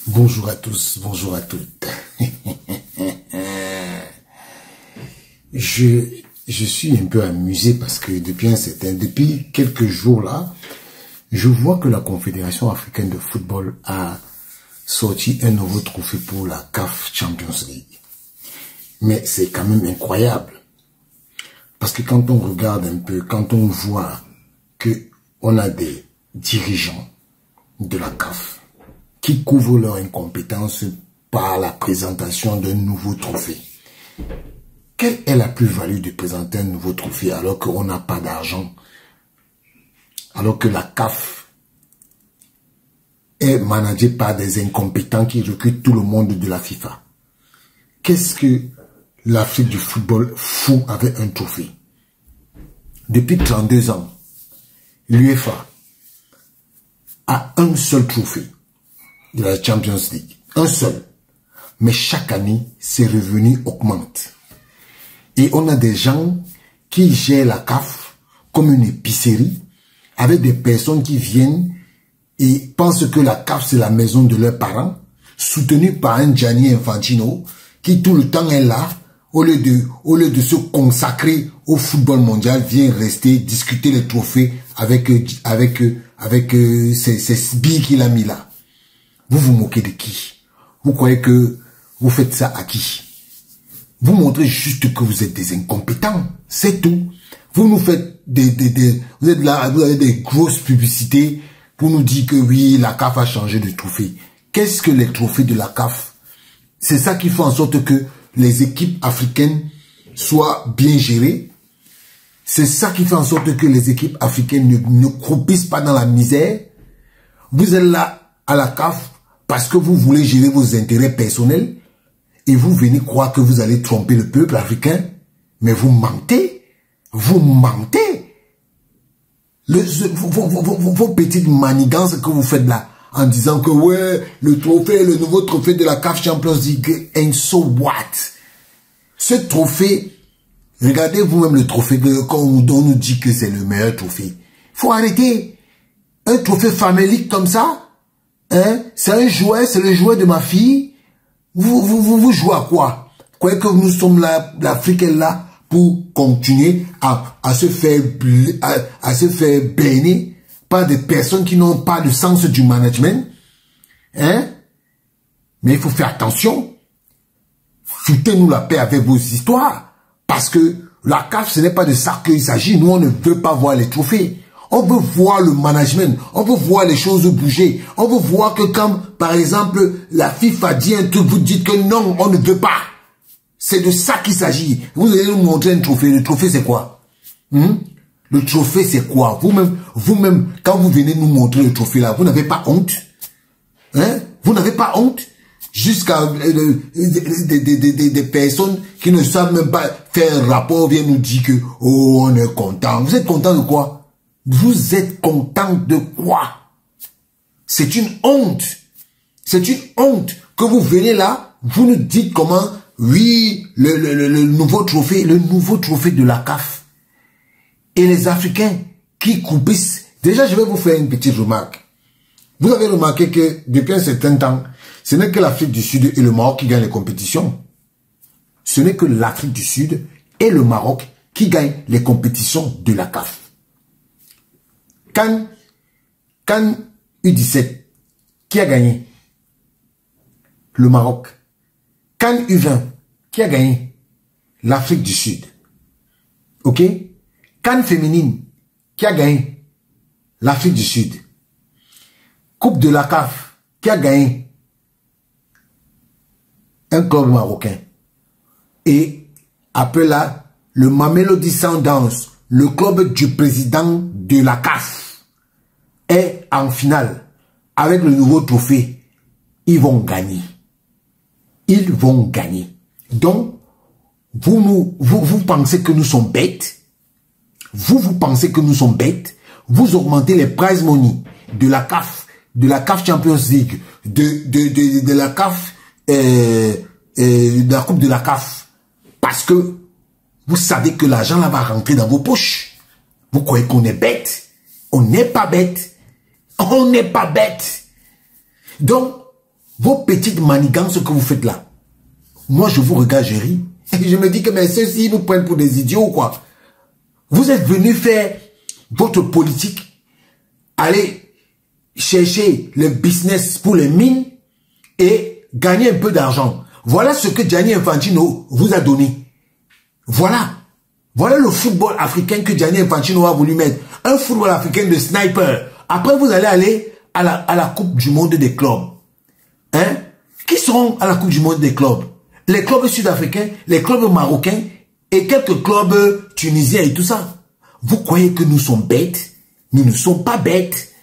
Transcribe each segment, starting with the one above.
Bonjour à tous, bonjour à toutes. Je suis un peu amusé parce que depuis quelques jours là, je vois que la Confédération africaine de football a sorti un nouveau trophée pour la CAF Champions League. Mais c'est quand même incroyable. Parce que quand on regarde un peu, quand on voit que on a des dirigeants de la CAF qui couvrent leur incompétence par la présentation d'un nouveau trophée. Quelle est la plus-value de présenter un nouveau trophée alors qu'on n'a pas d'argent? Alors que la CAF est managée par des incompétents qui recrutent tout le monde de la FIFA. Qu'est-ce que l'Afrique du football fout avec un trophée? Depuis 32 ans, l'UEFA a un seul trophée de la Champions League. Un seul. Mais chaque année, ses revenus augmentent. Et on a des gens qui gèrent la CAF comme une épicerie avec des personnes qui viennent et pensent que la CAF c'est la maison de leurs parents, soutenus par un Gianni Infantino qui tout le temps est là, au lieu de se consacrer au football mondial, vient rester discuter les trophées avec ces billes qu'il a mis là. Vous vous moquez de qui? Vous croyez que vous faites ça à qui? Vous montrez juste que vous êtes des incompétents, c'est tout. Vous nous faites vous êtes là, vous avez des grosses publicités pour nous dire que oui, la CAF a changé de trophée. Qu'est-ce que les trophées de la CAF? C'est ça qui fait en sorte que les équipes africaines soient bien gérées. C'est ça qui fait en sorte que les équipes africaines ne croupissent pas dans la misère. Vous êtes là à la CAF parce que vous voulez gérer vos intérêts personnels et vous venez croire que vous allez tromper le peuple africain. Mais vous mentez. Vous mentez. Vos petites manigances que vous faites là en disant que ouais, le nouveau trophée de la CAF Champions League, and so what? Ce trophée, regardez vous-même le trophée quand on nous dit que c'est le meilleur trophée. Faut arrêter. Un trophée famélique comme ça, hein, c'est un jouet, c'est le jouet de ma fille. Vous jouez à quoi? Vous croyez que nous sommes là, l'Afrique est là pour continuer à se faire berner par des personnes qui n'ont pas le sens du management, hein? Mais il faut faire attention. Foutez-nous la paix avec vos histoires. Parce que la CAF, ce n'est pas de ça qu'il s'agit. Nous, on ne veut pas voir les trophées. On veut voir le management. On veut voir les choses bouger. On veut voir que quand, par exemple, la FIFA dit un truc, vous dites que non, on ne veut pas. C'est de ça qu'il s'agit. Vous allez nous montrer un trophée. Le trophée, c'est quoi? Le trophée, c'est quoi? Vous-même, quand vous venez nous montrer le trophée là, vous n'avez pas honte? Hein? Vous n'avez pas honte? Jusqu'à des personnes qui ne savent même pas faire un rapport viennent nous dire que oh, on est content. Vous êtes content de quoi? Vous êtes content de quoi? C'est une honte. C'est une honte que vous venez là, vous nous dites comment, oui, le nouveau trophée de la CAF. Et les Africains qui coupissent. Déjà, je vais vous faire une petite remarque. Vous avez remarqué que depuis un certain temps, ce n'est que l'Afrique du Sud et le Maroc qui gagnent les compétitions. Ce n'est que l'Afrique du Sud et le Maroc qui gagnent les compétitions de la CAF. CAN U17, qui a gagné? Le Maroc. CAN U20, qui a gagné? L'Afrique du Sud. Ok? CAN féminine, qui a gagné? L'Afrique du Sud. Coupe de la CAF, qui a gagné? Un club marocain. Et après là, le Mamelodi Sundowns, le club du président de la CAF, est en finale. Avec le nouveau trophée, ils vont gagner. Ils vont gagner. Donc, vous pensez que nous sommes bêtes? Vous pensez que nous sommes bêtes? Vous augmentez les prize money de la CAF Champions League, de la CAF, de la Coupe de la CAF, parce que vous savez que l'argent là va rentrer dans vos poches. Vous croyez qu'on est bête? On n'est pas bête. On n'est pas bête. Donc, vos petites manigances que vous faites là, moi je vous regarde, je ris. Et je me dis que mais ceux-ci nous prennent pour des idiots ou quoi. Vous êtes venus faire votre politique, aller chercher le business pour les mines et gagner un peu d'argent. Voilà ce que Gianni Infantino vous a donné. Voilà. Voilà le football africain que Gianni Infantino a voulu mettre. Un football africain de sniper. Après, vous allez aller à la Coupe du Monde des clubs. Hein? Qui seront à la Coupe du Monde des clubs? Les clubs sud-africains, les clubs marocains et quelques clubs tunisiens et tout ça. Vous croyez que nous sommes bêtes? Nous ne sommes pas bêtes.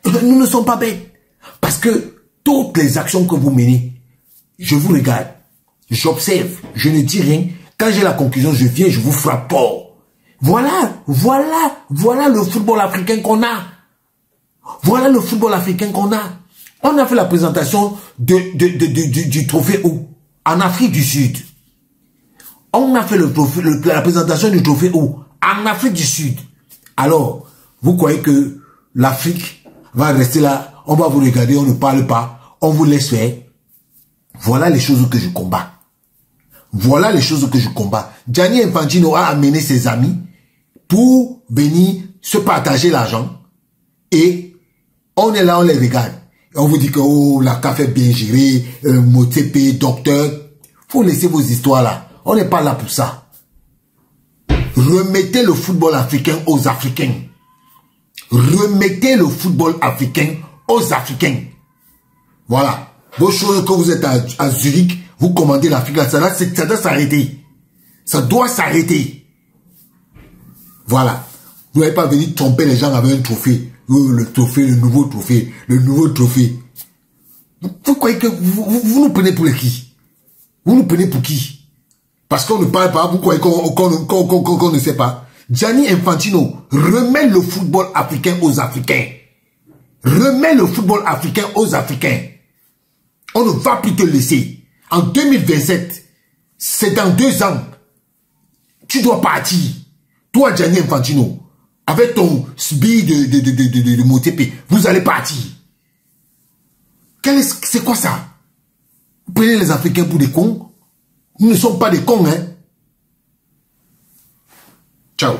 Nous ne sommes pas bêtes. Parce que toutes les actions que vous menez, je vous regarde, j'observe, je ne dis rien. Quand j'ai la conclusion, je viens, je vous frappe fort. Voilà le football africain qu'on a. Voilà le football africain qu'on a. On a fait la présentation du trophée où? En Afrique du Sud. On a fait la présentation du trophée où? En Afrique du Sud. Alors, vous croyez que l'Afrique va rester là, on va vous regarder, on ne parle pas, on vous laisse faire? Voilà les choses que je combats. Voilà les choses que je combats. Gianni Infantino a amené ses amis pour venir se partager l'argent. Et on est là, on les regarde. Et on vous dit que oh, la CAF est bien gérée, Motepe, docteur. Faut laisser vos histoires là. On n'est pas là pour ça. Remettez le football africain aux Africains. Remettez le football africain aux Africains. Voilà. Vos choses que vous êtes à Zurich, vous commandez l'Afrique, ça doit s'arrêter. Ça doit s'arrêter. Voilà. Vous n'allez pas venir tromper les gens avec un trophée. Le trophée, le nouveau trophée. Le nouveau trophée. Vous croyez que vous nous prenez pour qui? Vous nous prenez pour qui? Parce qu'on ne parle pas, vous croyez qu'on ne sait pas. Gianni Infantino remet le football africain aux Africains. Remet le football africain aux Africains. On ne va plus te laisser. En 2027, c'est dans 2 ans. Tu dois partir. Toi, Gianni Infantino, avec ton SBI de Motepe, vous allez partir. C'est quoi ça? Vous prenez les Africains pour des cons? Nous ne sommes pas des cons, hein? Ciao.